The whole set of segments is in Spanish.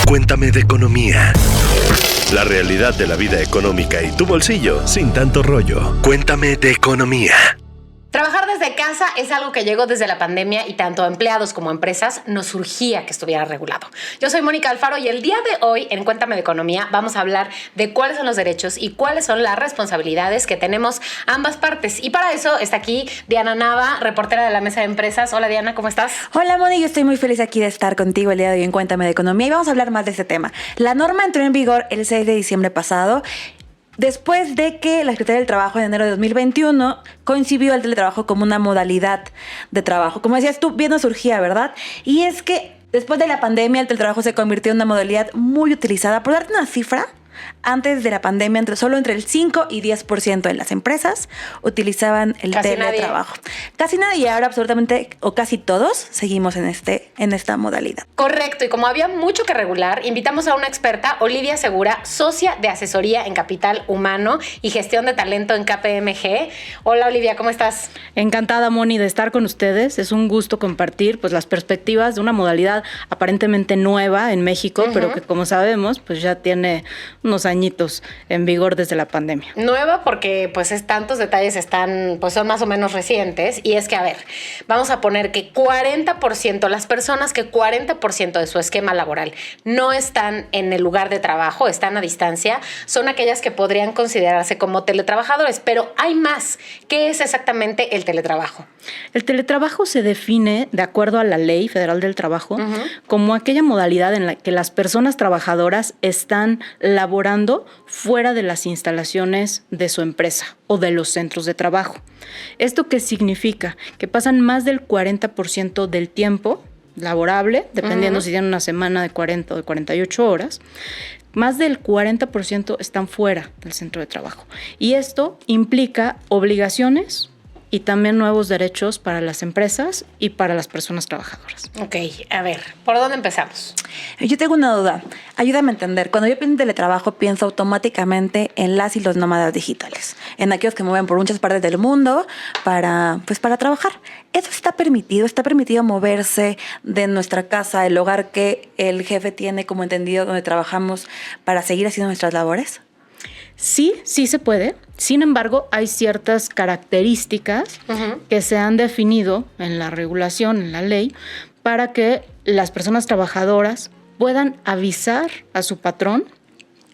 Cuéntame de economía. La realidad de la vida económica y tu bolsillo sin tanto rollo. Cuéntame de economía. Trabajar desde casa es algo que llegó desde la pandemia y tanto a empleados como a empresas nos urgía que estuviera regulado. Yo soy Mónica Alfaro y el día de hoy en Cuéntame de Economía vamos a hablar de cuáles son los derechos y cuáles son las responsabilidades que tenemos ambas partes. Y para eso está aquí Diana Nava, reportera de la Mesa de Empresas. Hola Diana, ¿cómo estás? Hola Mónica, yo estoy muy feliz aquí de estar contigo el día de hoy en Cuéntame de Economía y vamos a hablar más de este tema. La norma entró en vigor el 6 de diciembre pasado. Después de que la Secretaría del Trabajo en enero de 2021 concibió el teletrabajo como una modalidad de trabajo. Como decías tú, bien nos surgía, ¿verdad? Y es que después de la pandemia el teletrabajo se convirtió en una modalidad muy utilizada. Por darte una cifra, antes de la pandemia solo entre el 5 y 10% de las empresas utilizaban el teletrabajo. Casi nadie, y ahora absolutamente o casi todos seguimos en esta modalidad. Correcto, y como había mucho que regular, invitamos a una experta, Olivia Segura, socia de asesoría en capital humano y gestión de talento en KPMG. Hola Olivia, ¿cómo estás? Encantada, Moni, de estar con ustedes. Es un gusto compartir las perspectivas de una modalidad aparentemente nueva en México, pero que como sabemos, pues ya tiene unos añitos en vigor desde la pandemia. Nueva porque tantos detalles son más o menos recientes, y es que, a ver, vamos a poner que 40%, las personas que 40% de su esquema laboral no están en el lugar de trabajo, están a distancia, son aquellas que podrían considerarse como teletrabajadores, pero hay más. ¿Qué es exactamente el teletrabajo? El teletrabajo se define, de acuerdo a la Ley Federal del Trabajo, como aquella modalidad en la que las personas trabajadoras están laborando fuera de las instalaciones de su empresa o de los centros de trabajo. ¿Esto qué significa? Que pasan más del 40% del tiempo laborable, dependiendo si tienen una semana de 40 o de 48 horas, más del 40% están fuera del centro de trabajo. Y esto implica obligaciones y también nuevos derechos para las empresas y para las personas trabajadoras. Ok, a ver, ¿por dónde empezamos? Yo tengo una duda. Ayúdame a entender. Cuando yo pienso en teletrabajo, pienso automáticamente en las y los nómadas digitales, en aquellos que mueven por muchas partes del mundo para trabajar. ¿Eso está permitido? ¿Está permitido moverse de nuestra casa, el hogar que el jefe tiene como entendido donde trabajamos, para seguir haciendo nuestras labores? Sí se puede. Sin embargo, hay ciertas características que se han definido en la regulación, en la ley, para que las personas trabajadoras puedan avisar a su patrón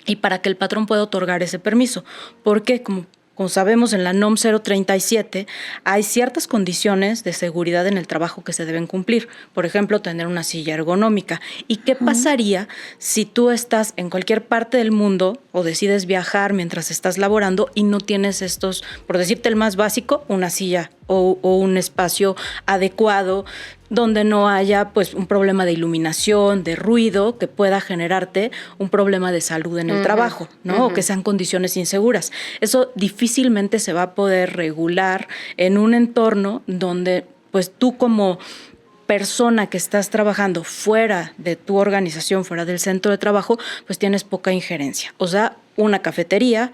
y para que el patrón pueda otorgar ese permiso. Porque, como sabemos, en la NOM 037 hay ciertas condiciones de seguridad en el trabajo que se deben cumplir. Por ejemplo, tener una silla ergonómica. ¿Y qué pasaría si tú estás en cualquier parte del mundo o decides viajar mientras estás laborando y no tienes estos, por decirte el más básico, una silla o un espacio adecuado donde no haya un problema de iluminación, de ruido, que pueda generarte un problema de salud en el trabajo, ¿no? O que sean condiciones inseguras. Eso difícilmente se va a poder regular en un entorno donde tú como persona que estás trabajando fuera de tu organización, fuera del centro de trabajo, tienes poca injerencia. O sea, una cafetería,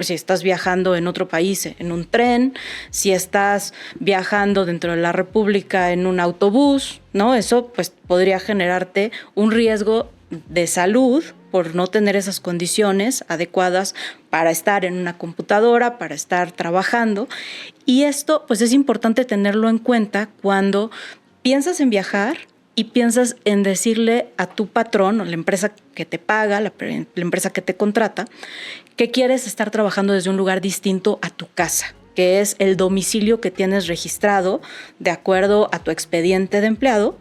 si estás viajando en otro país en un tren, si estás viajando dentro de la República en un autobús, ¿no? Eso podría generarte un riesgo de salud por no tener esas condiciones adecuadas para estar en una computadora, para estar trabajando. Y esto es importante tenerlo en cuenta cuando piensas en viajar y piensas en decirle a tu patrón o la empresa que te paga, la empresa que te contrata, que quieres estar trabajando desde un lugar distinto a tu casa, que es el domicilio que tienes registrado de acuerdo a tu expediente de empleado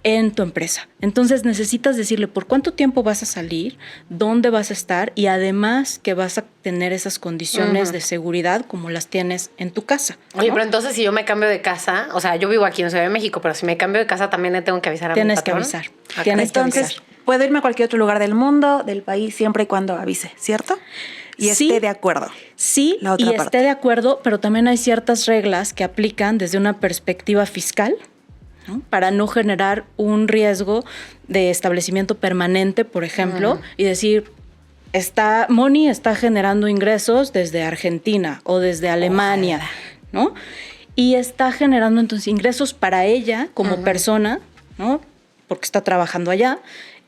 en tu empresa. Entonces necesitas decirle por cuánto tiempo vas a salir, dónde vas a estar y además que vas a tener esas condiciones de seguridad como las tienes en tu casa, ¿no? Oye, pero entonces si yo me cambio de casa, o sea, yo vivo aquí en Ciudad de México, pero si me cambio de casa también le tengo que avisar a mi patrón. Tienes que avisar. Puedo irme a cualquier otro lugar del mundo, del país, siempre y cuando avise, ¿cierto? Y esté de acuerdo. Sí, y esté de acuerdo, pero también hay ciertas reglas que aplican desde una perspectiva fiscal, ¿no? Para no generar un riesgo de establecimiento permanente, por ejemplo, y decir, Moni está generando ingresos desde Argentina o desde Alemania, ¿no? Y está generando entonces ingresos para ella como persona, ¿no? porque está trabajando allá,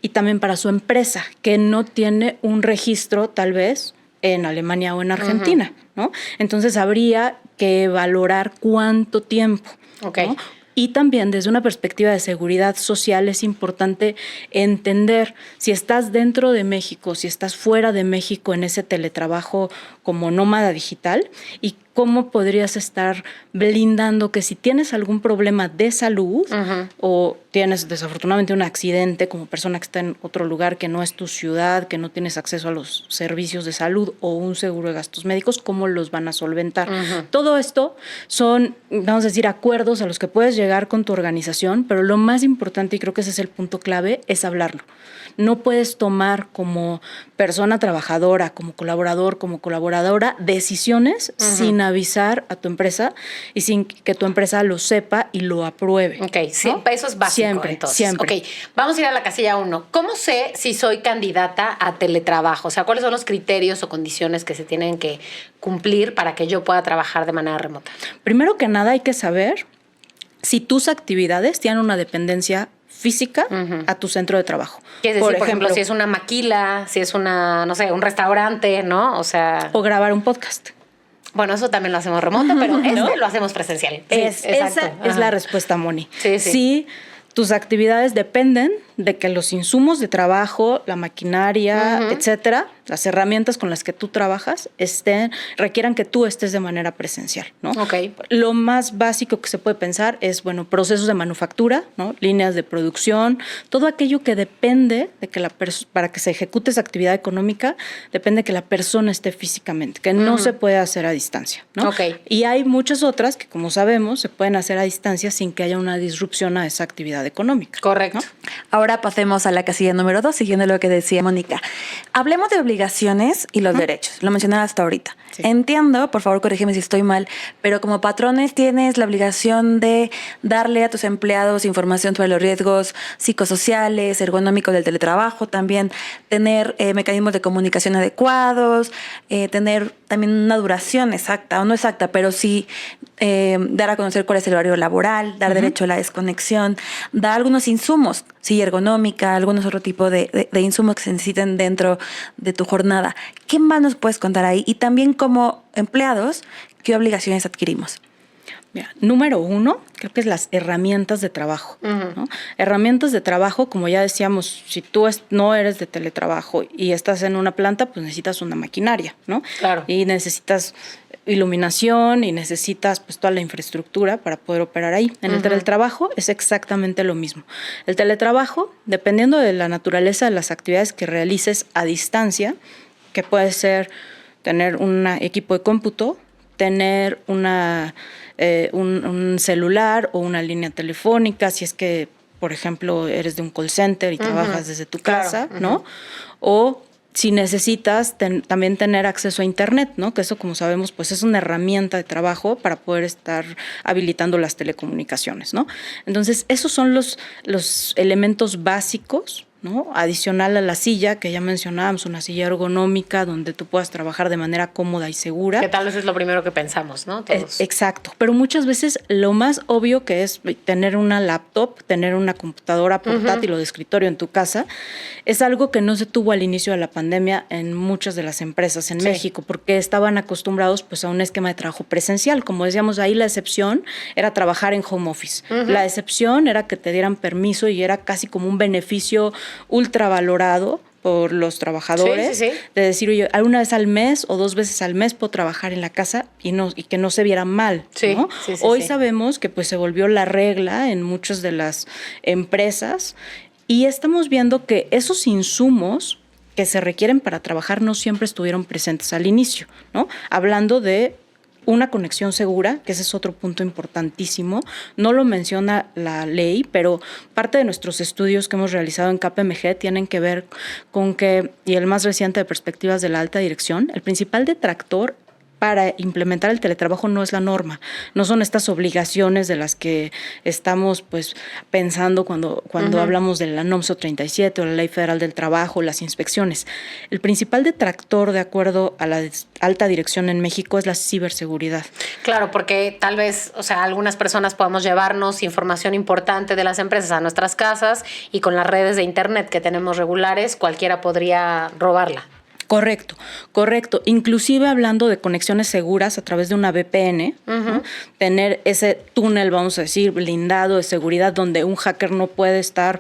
y también para su empresa, que no tiene un registro tal vez en Alemania o en Argentina, ¿no? Entonces habría que valorar cuánto tiempo, ¿no? Y también desde una perspectiva de seguridad social es importante entender si estás dentro de México, si estás fuera de México en ese teletrabajo como nómada digital y cómo podrías estar blindando que si tienes algún problema de salud o tienes desafortunadamente un accidente como persona que está en otro lugar que no es tu ciudad, que no tienes acceso a los servicios de salud o un seguro de gastos médicos, ¿cómo los van a solventar? Todo esto son, vamos a decir, acuerdos a los que puedes llegar con tu organización, pero lo más importante, y creo que ese es el punto clave, es hablarlo. No puedes tomar como persona trabajadora, como colaborador, como colaboradora, decisiones sin avisar a tu empresa y sin que tu empresa lo sepa y lo apruebe. Ok, sí, ¿no? eso es básico. Siempre, entonces. siempre. Ok, vamos a ir a la casilla 1. ¿Cómo sé si soy candidata a teletrabajo? O sea, ¿cuáles son los criterios o condiciones que se tienen que cumplir para que yo pueda trabajar de manera remota? Primero que nada hay que saber si tus actividades tienen una dependencia física a tu centro de trabajo. Es decir, por ejemplo, si es una maquila, si es una, no sé, un restaurante, ¿no? O sea... O grabar un podcast. Bueno, eso también lo hacemos remoto, pero ¿no? Lo hacemos presencial. Sí, esa es la respuesta, Moni. Sí. Si tus actividades dependen de que los insumos de trabajo, la maquinaria, etcétera, las herramientas con las que tú trabajas requieran que tú estés de manera presencial, ¿no? Okay. Lo más básico que se puede pensar es, bueno, procesos de manufactura, ¿no? Líneas de producción, todo aquello que depende de que para que se ejecute esa actividad económica, depende de que la persona esté físicamente, que no se puede hacer a distancia, ¿no? Okay. Y hay muchas otras que, como sabemos, se pueden hacer a distancia sin que haya una disrupción a esa actividad económica. Correcto. ¿No? Ahora pasemos a la casilla número 2, siguiendo lo que decía Mónica. Hablemos de obligaciones y los derechos. Lo mencionaba hasta ahorita. Sí. Entiendo, por favor, corrígeme si estoy mal, pero como patrones tienes la obligación de darle a tus empleados información sobre los riesgos psicosociales, ergonómicos del teletrabajo, también tener mecanismos de comunicación adecuados, tener también una duración exacta, o no exacta, pero sí dar a conocer cuál es el horario laboral, dar derecho a la desconexión, dar algunos insumos, silla ergonómica, algunos otro tipo de insumos que se necesiten dentro de tu jornada. ¿Qué más nos puedes contar ahí? Y también como empleados, ¿qué obligaciones adquirimos? Mira, número 1, creo que es las herramientas de trabajo, ¿no? Herramientas de trabajo, como ya decíamos, si tú no eres de teletrabajo y estás en una planta, pues necesitas una maquinaria, ¿no? Claro. Y necesitas iluminación y necesitas pues toda la infraestructura para poder operar ahí. En el teletrabajo es exactamente lo mismo. El teletrabajo, dependiendo de la naturaleza de las actividades que realices a distancia, que puede ser tener un equipo de cómputo, tener un celular o una línea telefónica, si es que, por ejemplo, eres de un call center y trabajas desde tu casa, ¿no? O si necesitas también tener acceso a Internet, ¿no? Que eso, como sabemos, pues es una herramienta de trabajo para poder estar habilitando las telecomunicaciones, ¿no? Entonces, esos son los elementos básicos, ¿no? Adicional a la silla, que ya mencionábamos, una silla ergonómica donde tú puedas trabajar de manera cómoda y segura. Que tal vez es lo primero que pensamos, ¿no? Todos. Exacto, pero muchas veces lo más obvio que es tener una laptop, tener una computadora portátil o de escritorio en tu casa, es algo que no se tuvo al inicio de la pandemia en muchas de las empresas en México, porque estaban acostumbrados pues a un esquema de trabajo presencial. Como decíamos, ahí la excepción era trabajar en home office. La excepción era que te dieran permiso y era casi como un beneficio ultravalorado por los trabajadores, de decir, oye, una vez al mes o 2 veces al mes puedo trabajar en la casa y que no se viera mal, ¿no? Hoy sabemos que pues se volvió la regla en muchas de las empresas y estamos viendo que esos insumos que se requieren para trabajar no siempre estuvieron presentes al inicio, ¿no? Hablando de una conexión segura, que ese es otro punto importantísimo. No lo menciona la ley, pero parte de nuestros estudios que hemos realizado en KPMG tienen que ver con que, y el más reciente de Perspectivas de la Alta Dirección, el principal detractor para implementar el teletrabajo no es la norma, no son estas obligaciones de las que estamos pues pensando cuando hablamos de la NOMSO 37 o la Ley Federal del Trabajo, las inspecciones. El principal detractor, de acuerdo a la alta dirección en México, es la ciberseguridad. Claro, porque tal vez, o sea, algunas personas podamos llevarnos información importante de las empresas a nuestras casas y con las redes de internet que tenemos regulares, cualquiera podría robarla. Correcto. Inclusive hablando de conexiones seguras a través de una VPN, ¿no? Tener ese túnel, vamos a decir, blindado de seguridad donde un hacker no puede estar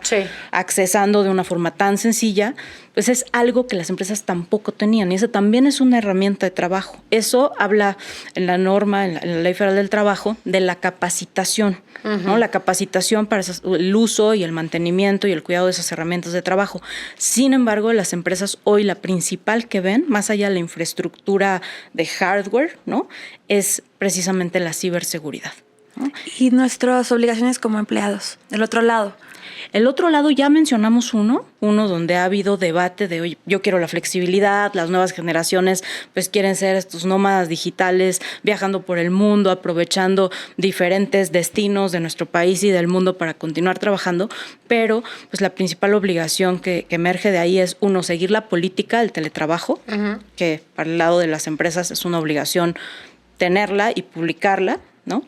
accesando de una forma tan sencilla, pues es algo que las empresas tampoco tenían y eso también es una herramienta de trabajo. Eso habla en la norma, en la Ley Federal del Trabajo, de la capacitación, ¿no? La capacitación para el uso y el mantenimiento y el cuidado de esas herramientas de trabajo. Sin embargo, las empresas hoy la principal que ven, más allá de la infraestructura de hardware, ¿no? Es precisamente la ciberseguridad, ¿no? Y nuestras obligaciones como empleados, del otro lado. El otro lado ya mencionamos uno donde ha habido debate de, oye, yo quiero la flexibilidad, las nuevas generaciones pues quieren ser estos nómadas digitales, viajando por el mundo, aprovechando diferentes destinos de nuestro país y del mundo para continuar trabajando, pero pues la principal obligación que emerge de ahí es, uno, seguir la política del teletrabajo, que para el lado de las empresas es una obligación tenerla y publicarla, ¿no?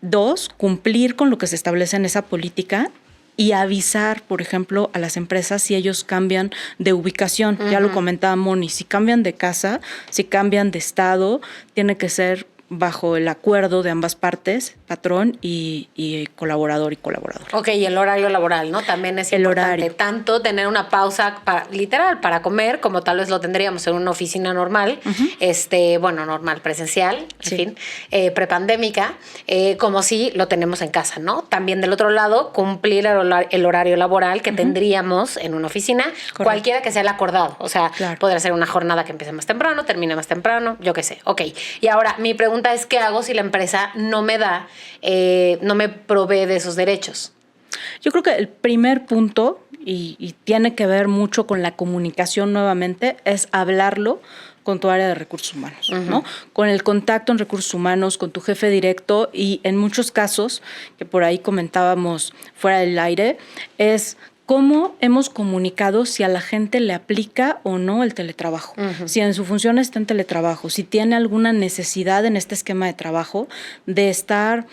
2, cumplir con lo que se establece en esa política y avisar, por ejemplo, a las empresas si ellos cambian de ubicación. Ya lo comentaba Moni, si cambian de casa, si cambian de estado, tiene que ser bajo el acuerdo de ambas partes, patrón y colaborador y colaborador. Ok, y el horario laboral, ¿no? También es importante. Horario. Tanto tener una pausa literal para comer, como tal vez lo tendríamos en una oficina normal, normal, presencial, en fin, prepandémica, como si lo tenemos en casa, ¿no? También del otro lado, cumplir el horario laboral que tendríamos en una oficina, cualquiera que sea el acordado. O sea, podrá ser una jornada que empiece más temprano, termine más temprano, yo qué sé. Ok, y ahora mi pregunta es, ¿qué hago si la empresa no me da, no me provee de esos derechos? Yo creo que el primer punto, y tiene que ver mucho con la comunicación nuevamente, es hablarlo con tu área de recursos humanos, ¿no? Con el contacto en recursos humanos, con tu jefe directo y en muchos casos, que por ahí comentábamos fuera del aire, es cómo hemos comunicado si a la gente le aplica o no el teletrabajo, si en su función está en teletrabajo, si tiene alguna necesidad en este esquema de trabajo de estar,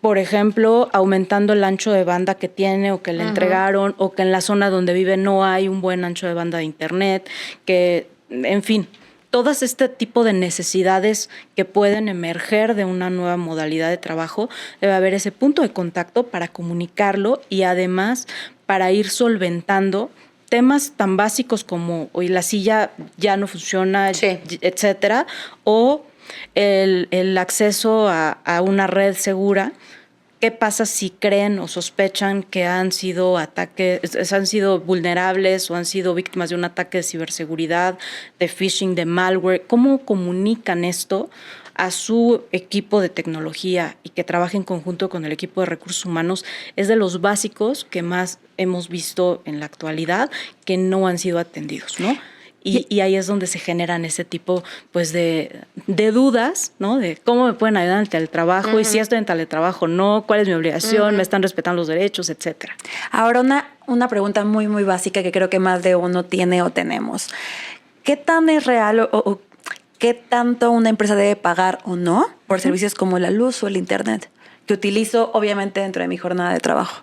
por ejemplo, aumentando el ancho de banda que tiene o que le entregaron, o que en la zona donde vive no hay un buen ancho de banda de internet, que, en fin, todas este tipo de necesidades que pueden emerger de una nueva modalidad de trabajo, debe haber ese punto de contacto para comunicarlo y además para ir solventando temas tan básicos como hoy la silla ya no funciona, etcétera, o el acceso a una red segura. ¿Qué pasa si creen o sospechan que han sido vulnerables o han sido víctimas de un ataque de ciberseguridad, de phishing, de malware? ¿Cómo comunican esto a su equipo de tecnología y que trabaje en conjunto con el equipo de recursos humanos? Es de los básicos que más hemos visto en la actualidad que no han sido atendidos, ¿no? Y ahí es donde se generan ese tipo pues de dudas, ¿no? De cómo me pueden ayudar en el teletrabajo y si estoy en teletrabajo no, cuál es mi obligación, me están respetando los derechos, etcétera. Ahora una pregunta muy, muy básica que creo que más de uno tiene o tenemos. ¿Qué tan es real o qué tanto una empresa debe pagar o no por servicios como la luz o el internet que utilizo obviamente dentro de mi jornada de trabajo?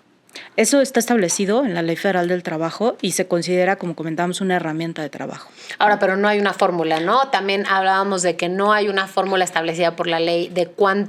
Eso está establecido en la Ley Federal del Trabajo y se considera, como comentábamos, una herramienta de trabajo. Ahora, pero no hay una fórmula, ¿no? También hablábamos de que no hay una fórmula establecida por la ley de cuál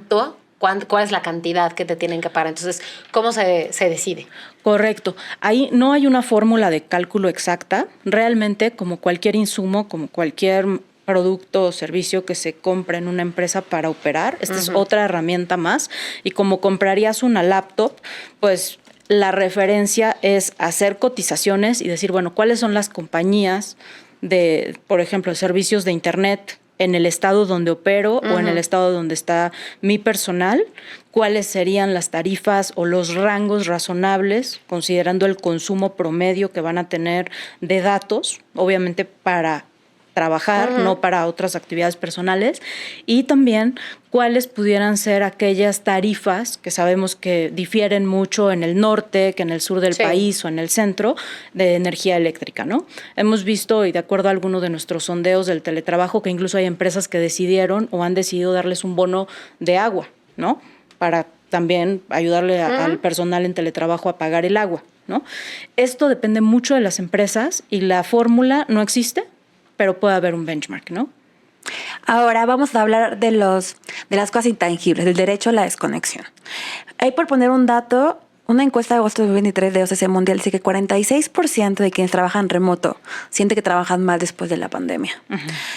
es la cantidad que te tienen que pagar. Entonces, ¿cómo se decide? Correcto. Ahí no hay una fórmula de cálculo exacta. Realmente, como cualquier insumo, como cualquier producto o servicio que se compra en una empresa para operar, esta es otra herramienta más. Y como comprarías una laptop, pues la referencia es hacer cotizaciones y decir, bueno, ¿cuáles son las compañías de, por ejemplo, servicios de internet en el estado donde opero o en el estado donde está mi personal? ¿Cuáles serían las tarifas o los rangos razonables, considerando el consumo promedio que van a tener de datos, obviamente para trabajar, no para otras actividades personales, y también cuáles pudieran ser aquellas tarifas que sabemos que difieren mucho en el norte, que en el sur del país o en el centro, de energía eléctrica, ¿no? Hemos visto, y de acuerdo a algunos de nuestros sondeos del teletrabajo, que incluso hay empresas que decidieron o han decidido darles un bono de agua, ¿no? Para también ayudarle al personal en teletrabajo a pagar el agua, ¿no? Esto depende mucho de las empresas y la fórmula no existe, pero puede haber un benchmark, ¿no? Ahora vamos a hablar de las cosas intangibles, del derecho a la desconexión. Ahí, por poner un dato, una encuesta de agosto de 2023 de OCC Mundial dice que 46% de quienes trabajan remoto siente que trabajan mal después de la pandemia.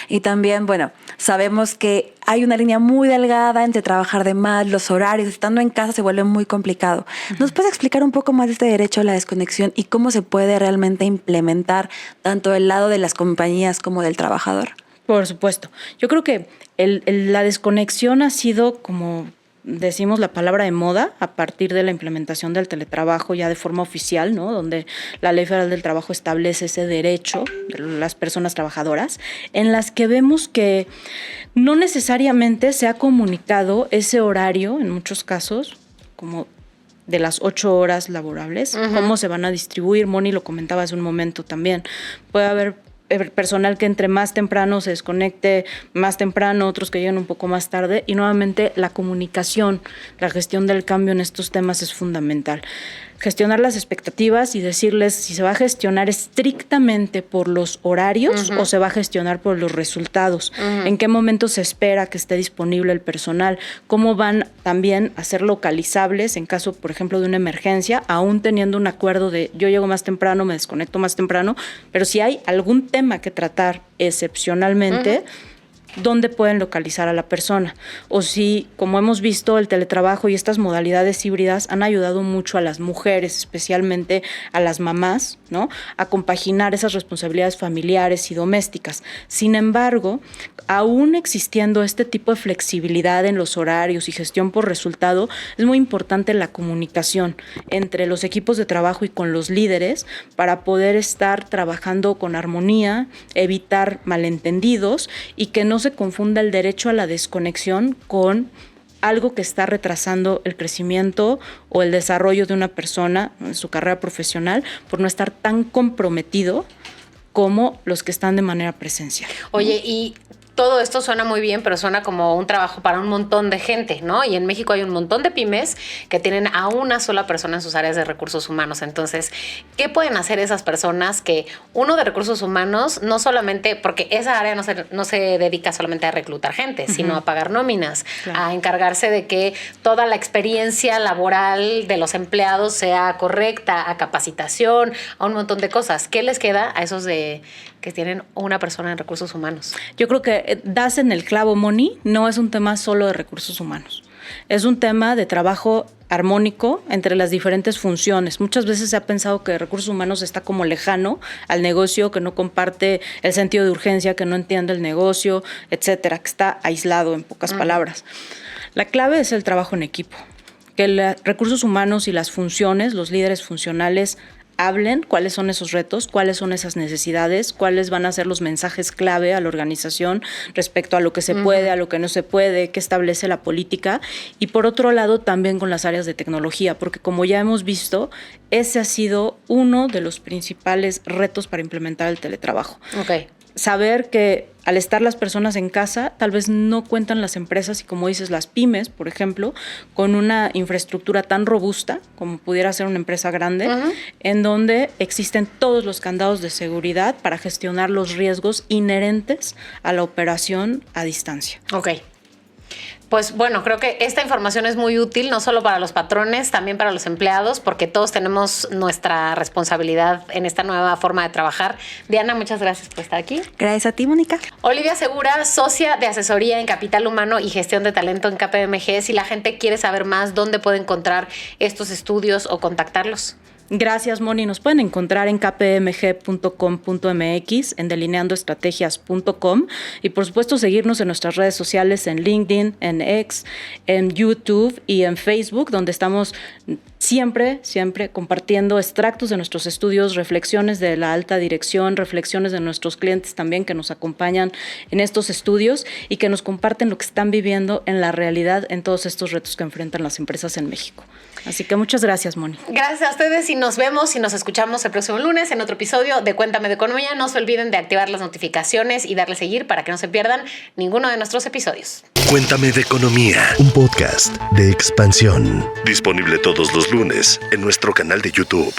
Y también, bueno, sabemos que hay una línea muy delgada entre trabajar de más, los horarios, estando en casa se vuelve muy complicado. ¿Nos puedes explicar un poco más de este derecho a la desconexión y cómo se puede realmente implementar tanto del lado de las compañías como del trabajador? Por supuesto. Yo creo que la desconexión ha sido, como decimos, la palabra de moda a partir de la implementación del teletrabajo ya de forma oficial, ¿no? Donde la Ley Federal del Trabajo establece ese derecho de las personas trabajadoras, en las que vemos que no necesariamente se ha comunicado ese horario, en muchos casos, como de las 8 horas laborables, cómo se van a distribuir. Moni lo comentaba hace un momento también. Puede haber personal que entre más temprano se desconecte más temprano, otros que lleguen un poco más tarde, y nuevamente la comunicación, la gestión del cambio en estos temas es fundamental. Gestionar las expectativas y decirles si se va a gestionar estrictamente por los horarios o se va a gestionar por los resultados, en qué momento se espera que esté disponible el personal, cómo van también a ser localizables en caso, por ejemplo, de una emergencia, aún teniendo un acuerdo de yo llego más temprano, me desconecto más temprano, pero si hay algún tema que tratar excepcionalmente, dónde pueden localizar a la persona. O si, como hemos visto, el teletrabajo y estas modalidades híbridas han ayudado mucho a las mujeres, especialmente a las mamás, ¿no? A compaginar esas responsabilidades familiares y domésticas. Sin embargo, aún existiendo este tipo de flexibilidad en los horarios y gestión por resultado, es muy importante la comunicación entre los equipos de trabajo y con los líderes para poder estar trabajando con armonía, evitar malentendidos y que no se confunda el derecho a la desconexión con algo que está retrasando el crecimiento o el desarrollo de una persona en su carrera profesional por no estar tan comprometido como los que están de manera presencial. Oye, y todo esto suena muy bien, pero suena como un trabajo para un montón de gente, ¿no? Y en México hay un montón de pymes que tienen a una sola persona en sus áreas de recursos humanos. Entonces, ¿qué pueden hacer esas personas que uno de recursos humanos, no solamente, porque esa área no se dedica solamente a reclutar gente, sino a pagar nóminas, a encargarse de que toda la experiencia laboral de los empleados sea correcta, a capacitación, a un montón de cosas? ¿Qué les queda a esos que tienen una persona en recursos humanos? Yo creo que das en el clavo, Moni, no es un tema solo de recursos humanos. Es un tema de trabajo armónico entre las diferentes funciones. Muchas veces se ha pensado que recursos humanos está como lejano al negocio, que no comparte el sentido de urgencia, que no entiende el negocio, etcétera, que está aislado, en pocas palabras. La clave es el trabajo en equipo, que los recursos humanos y las funciones, los líderes funcionales, hablen cuáles son esos retos, cuáles son esas necesidades, cuáles van a ser los mensajes clave a la organización respecto a lo que se puede, a lo que no se puede, qué establece la política. Y por otro lado, también con las áreas de tecnología, porque como ya hemos visto, ese ha sido uno de los principales retos para implementar el teletrabajo. Okay. Saber que al estar las personas en casa, tal vez no cuentan las empresas y, como dices, las pymes, por ejemplo, con una infraestructura tan robusta como pudiera ser una empresa grande, en donde existen todos los candados de seguridad para gestionar los riesgos inherentes a la operación a distancia. Ok. Pues bueno, creo que esta información es muy útil, no solo para los patrones, también para los empleados, porque todos tenemos nuestra responsabilidad en esta nueva forma de trabajar. Diana, muchas gracias por estar aquí. Gracias a ti, Mónica. Olivia Segura, socia de asesoría en capital humano y gestión de talento en KPMG. Si la gente quiere saber más, ¿dónde puede encontrar estos estudios o contactarlos? Gracias, Moni. Nos pueden encontrar en kpmg.com.mx, en delineandoestrategias.com y, por supuesto, seguirnos en nuestras redes sociales en LinkedIn, en X, en YouTube y en Facebook, donde estamos siempre compartiendo extractos de nuestros estudios, reflexiones de la alta dirección, reflexiones de nuestros clientes también que nos acompañan en estos estudios y que nos comparten lo que están viviendo en la realidad en todos estos retos que enfrentan las empresas en México. Así que muchas gracias, Moni. Gracias a ustedes y nos vemos y nos escuchamos el próximo lunes en otro episodio de Cuéntame de Economía. No se olviden de activar las notificaciones y darle seguir para que no se pierdan ninguno de nuestros episodios. Cuéntame de Economía, un podcast de Expansión. Disponible todos los lunes en nuestro canal de YouTube.